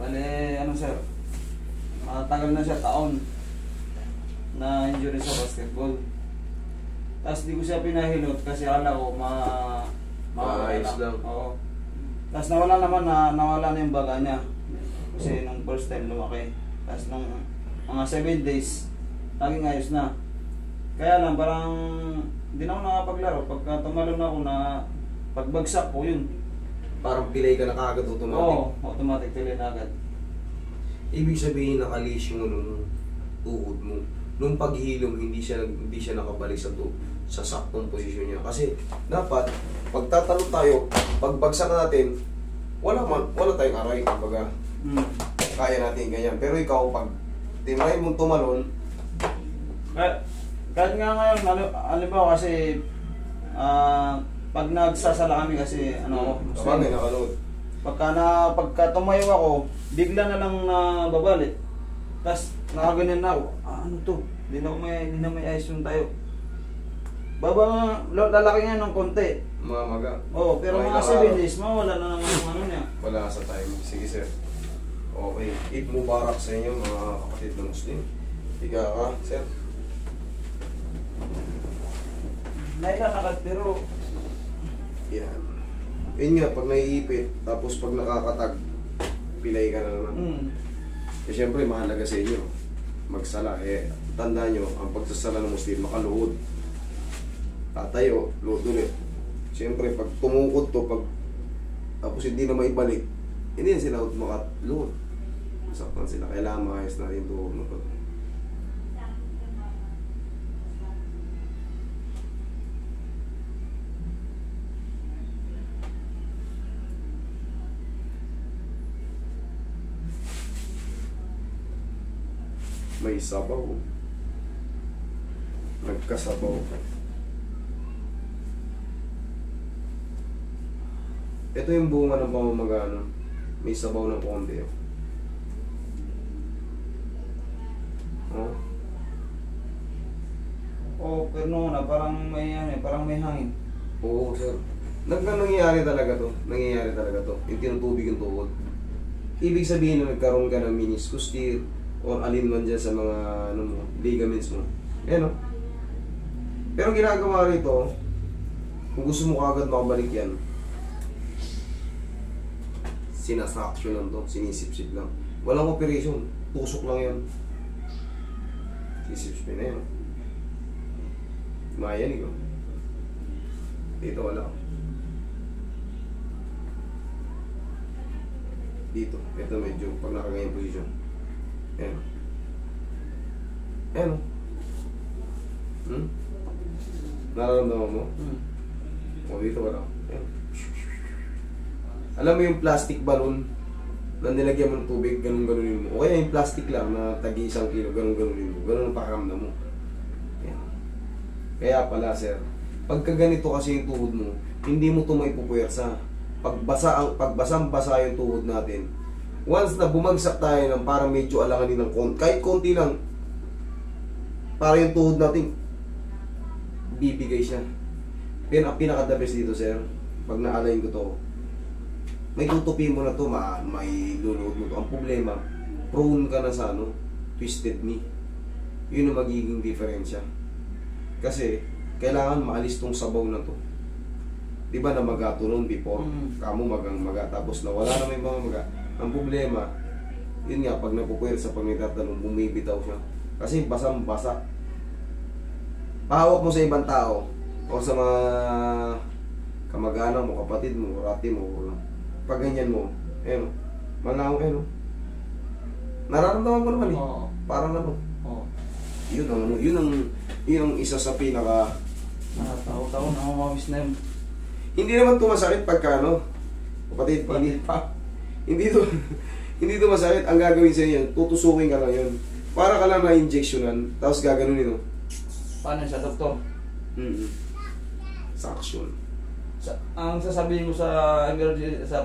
Bale, ano sir, tagal na siya, taon na injury sa basketball. Tapos di ko siya pinahilot kasi akala ko maayos lang. Oo. Tapos nawala na yung baga niya. Kasi nung first time lumaki. Tapos nung mga 7 days, laging ayos na. Kaya lang parang hindi na ako nakapaglaro. Pagka tumalon ako na pagbagsak ko yun. Parang pilay ka na kagad automatic. Oo, automatic pilay na agad. Ibig sabihin nakalis yung nung tuhod mo. Nung paghilom, hindi siya nakabalik sa saktong posisyon niya. Kasi dapat, pagtatalon tayo, pagbagsak natin, wala tayong aray. Kumbaga, kaya natin ganyan. Pero ikaw, pag tinry mong tumalon, kahit nga ngayon, halimbawa kasi, pag nagsasala kami kasi, kapag nakaload. Pagka tumayo ako, bigla na lang babalik. Tapos nakaganyan na ako, ano to? Hindi na may ayos yung tayo. Lalaki nga ng konti. Mamaga. Oo, pero mga 7 days, mawala na naman yung ano niya. Wala sa time. Sige sir. Okay. Eid Mubarak sa inyo mga kapatid na Muslim. Higa ka, sir. Nailalakad pero... Yan. Yun nga, pag naiipit, tapos pag nakakatag, pilay ka na naman. Eh syempre, mahalaga sa inyo. Magsala. Tandaan nyo, ang pagsasala ng Muslim, makaluhod. Tatayo, luhod ulit. Siyempre, pag tumukod to, tapos hindi na maibalik, hindi na sila makaluhod. Masaktan sila. Kailangan maayos natin tuhod na to. May sabaw. Nagkasabaw. Ito yung bunga ng pamamagana. May sabaw ng konti. Oh. Oh, pero noon na parang may hangin. Oo, sir. Nangyayari talaga to. Nangyayari talaga to. Yung tinutubig yung tuhod. Ibig sabihin na nagkaroon ka ng meniscus tear or alin man dyan sa mga ligaments mo. Ayan o. Pero ginagawa rito, kung gusto mo kagad makabalik yan, sinasaksyon lang to, sinisip-sip lang. Walang operation, tusok lang yan. Sisip-sip na yan. Mayanig o. Dito wala. Dito, ito medyo pag nakaganyan position. Ayan. Ayan. Nararamdaman mo? O, dito wala. Ayan. Alam mo yung plastic balloon na nilagyan mo ng tubig, ganun-ganunin mo. O kaya yung plastic lang na tagi 1 kilo, ganun-ganunin mo. Ganun ang pakaramdam mo. Ayan. Kaya pala, sir, pagka ganito kasi yung tuhod mo, hindi mo ito maipupuwersa. Pagbasang-basa yung tuhod natin, once na bumagsak tayo ng parang medyo alanganin ng konti, kahit konti lang, para yung tuhod natin, bibigay siya. Then, ang pinaka-the best dito, sir, pag na-align ko to, may tutupi mo na to, may luluhod mo to. Ang problema, prone ka na sa twisted knee. Yun ang magiging diferensya. Kasi, kailangan maalis tong sabaw na to. Diba na magato nun before? Kamo magang-maga, tapos nawala na may mga maga. Ang problema, yun nga, pag napupuwersa, pag nagtatanong, bumibitaw siya. Kasi basang-basa. Pahawak mo sa ibang tao, o sa mga kamag-anak mo, kapatid mo, rati mo, pag ganyan mo, malaw, nararamdaman ko naman parang yun ang isa sa pinaka Taon-taon, namamawis na yun. Hindi naman ito masakit pagka kapatid, hindi ito masakit. Ang gagawin sa inyo, tutusukin ka lang yun. Para ka lang na-injectionan, tapos gaganunin o. Paano siya, doktor? Suction. Ang sasabihin mo sa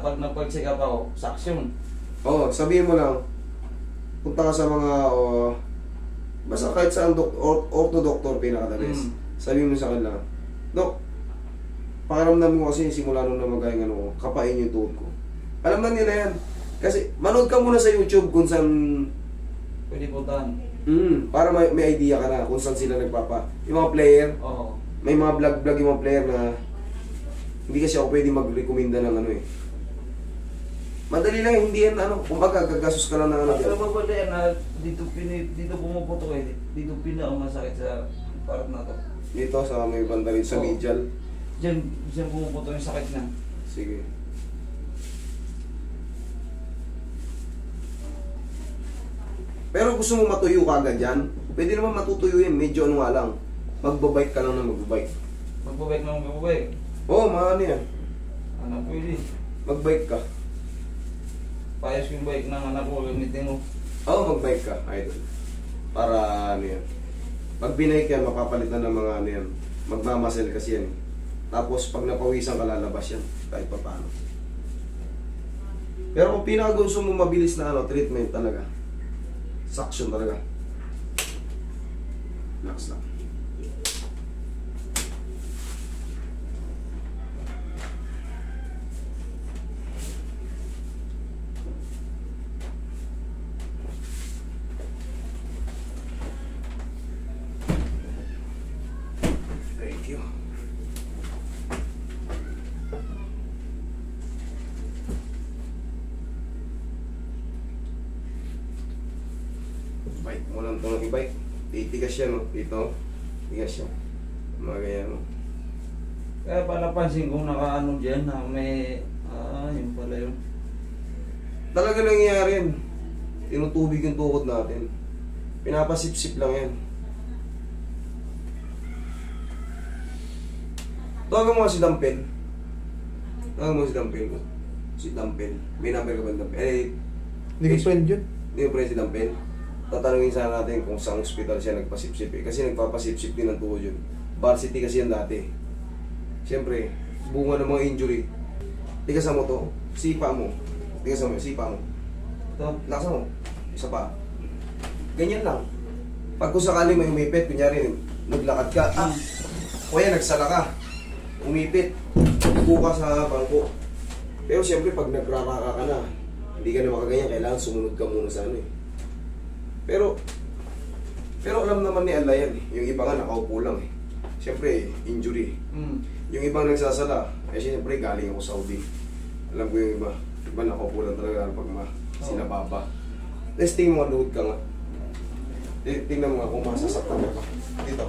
pag nagpag-check up ako, suction. Oo, sabihin mo lang, punta ka sa mga, basta kahit saan ortho-doctor, pinaka-the best. Sabihin mo sa kanila, Dok, pakiramdam mo kasi simula nung namagay ng kapain yung tuhod ko. Alam na nila yan. Kasi manood ka muna sa YouTube kung saan Pwede puntahan. para may idea ka na kung saan sila nagpapa. Yung mga player, Oo. may mga vlog yung mga player na hindi kasi ako pwede mag-recommenda ng ano eh. Madali lang, hindi yan ano, kumbaga gagastos ka lang ng ano. Pero ba yan na dito pumuputok eh. Dito pinakamasakit sa part na to. Dito sa may banda rin, sa Oo. medial. Diyan pumuputok yung sakit na. Sige. Pero gusto mo matuyo ka agad yan, pwede naman matutuyo yan, medyo ano nga lang. Magbabike ka lang na magbabike. Magbabike na magbabike. Oo, maano yan. Ano pwede? Magbike ka. Payos yung bike ng anak ko, gamitin mo. Oo, magbike ka, idol. Para ano yan. Pag binike yan, mapapalitan ng mga ano yan. Magmamasel kasi yan. Tapos pag napawisan ka, lalabas yan. Kahit pa paano. Pero kung pinakagusto mo mabilis na ano, treatment talaga. Suction talaga. Relax lang. Thank you. Bike mo lang itong i-bike. Titigas siya, no? Dito. Tigas siya. Mga ganyan, no? Kaya pa napansin kong nakaano dyan na may... yun pala yun. Talaga nangyayari yan. Tinutubig yung tukod natin. Pinapasip-sip lang yan. Tawagan mo si Dampel. Tawagan mo si Dampel. Si Dampel. May number ka ba ng Dampel? Hindi ko friend yun. Hindi ko friend si Dampel. Tatanungin sana natin kung saan hospital siya nagpasip-sip eh. Kasi nagpapasip-sip din ng tuhod yun. Varsity kasi yan dati. Siyempre, bunga ng mga injury. Tigasan mo to. Sipa mo. Tigasan mo. Sipa mo. Ito. Laksan mo. Isa pa. Ganyan lang. Pag kung sakaling may umipit, kunyari, naglakad ka, o yan, nagsala ka. Umipit. Upo ka sa bangko. Pero siyempre, pag nagraraka ka na, hindi ka na makaganyan, kailangan sumunod ka muna sa ano eh. Pero alam naman ni Allah yan eh. Yung iba nga nakaupo lang eh. Siyempre, injury. Yung ibang nagsasala, eh siyempre galing ako Saudi. Alam ko yung iba. Iba nakaupo lang talaga pag sila baba. Let's tingin mo, luhod ka nga. Tingnan mo nga kung masasaktan ka pa. Dito.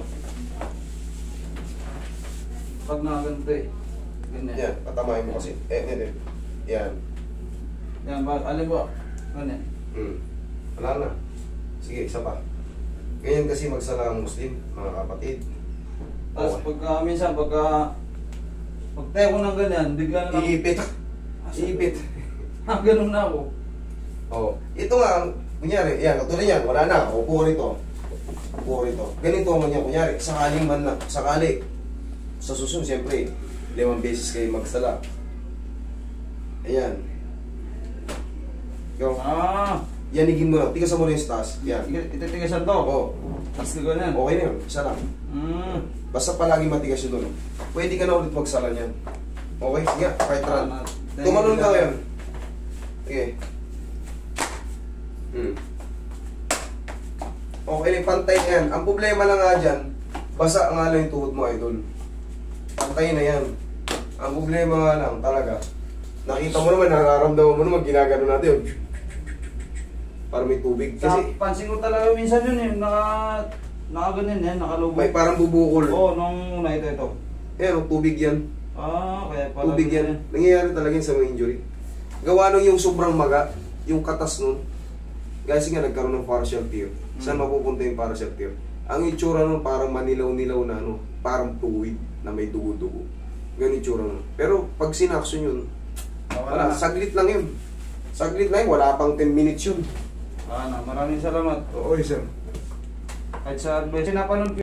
Pag nakaganto eh. Ganyan. Yan, patamahin mo kasi. Yan. Yan, alam mo. Ganyan. Wala na. Sige, isa pa. Ganyan kasi magsala ang Muslim, mga kapatid. Tapos Okay. minsan pagka tayo ko ng ganyan, bigla na lang. Iipit. Iipit. Ganun na ako. Oh, ito nga, kunyari, yan, katulad yan, wala na, upo rito. Upo rito. Ganito man yan, kunyari, sakaling man na, sakali. Sa susunod, siyempre, 5 beses kayo magsala. Ayan. Go. Yanigin mo lang, tigasan mo rin yung taas. Yan. Ititigasan to. Oo. Tapos ganyan. Okay na yun, isa lang. Basta palagi matigas yun doon. Pwede ka na ulit magsala niyan. Okay, sige, kahit run. Tumalon ka ngayon. Okay. Okay, pantay na yan. Ang problema lang nga dyan, basa nga lang yung tuhod mo, idol. Pantay na yan. Ang problema nga lang, talaga. Nakita mo naman, nararamdaman mo naman, ginagano natin yun. Para may tubig. Kasi pansin ko talaga minsan yun eh, nakaganyan yan, nakalubog. may parang bubukol. Oo, nung una ito. Ayan, tubig yan. Kaya pala. Tubig yan. Nangyayari talaga yun sa mga injury. Gawa nung yung sobrang maga, yung katas nun, kasi nga nagkaroon ng partial tear. Saan mapupunta yung partial tear? Ang itsura nun parang manilaw-nilaw na ano, parang tuwid na may dugo-dugo. Ganun itsura nun. Pero pag sinaksyon yun, wala, saglit lang yun. Saglit lang yun, wala pang 10 minutes yun. Maraming salamat. Oo, sir. Kahit sa advice, napanood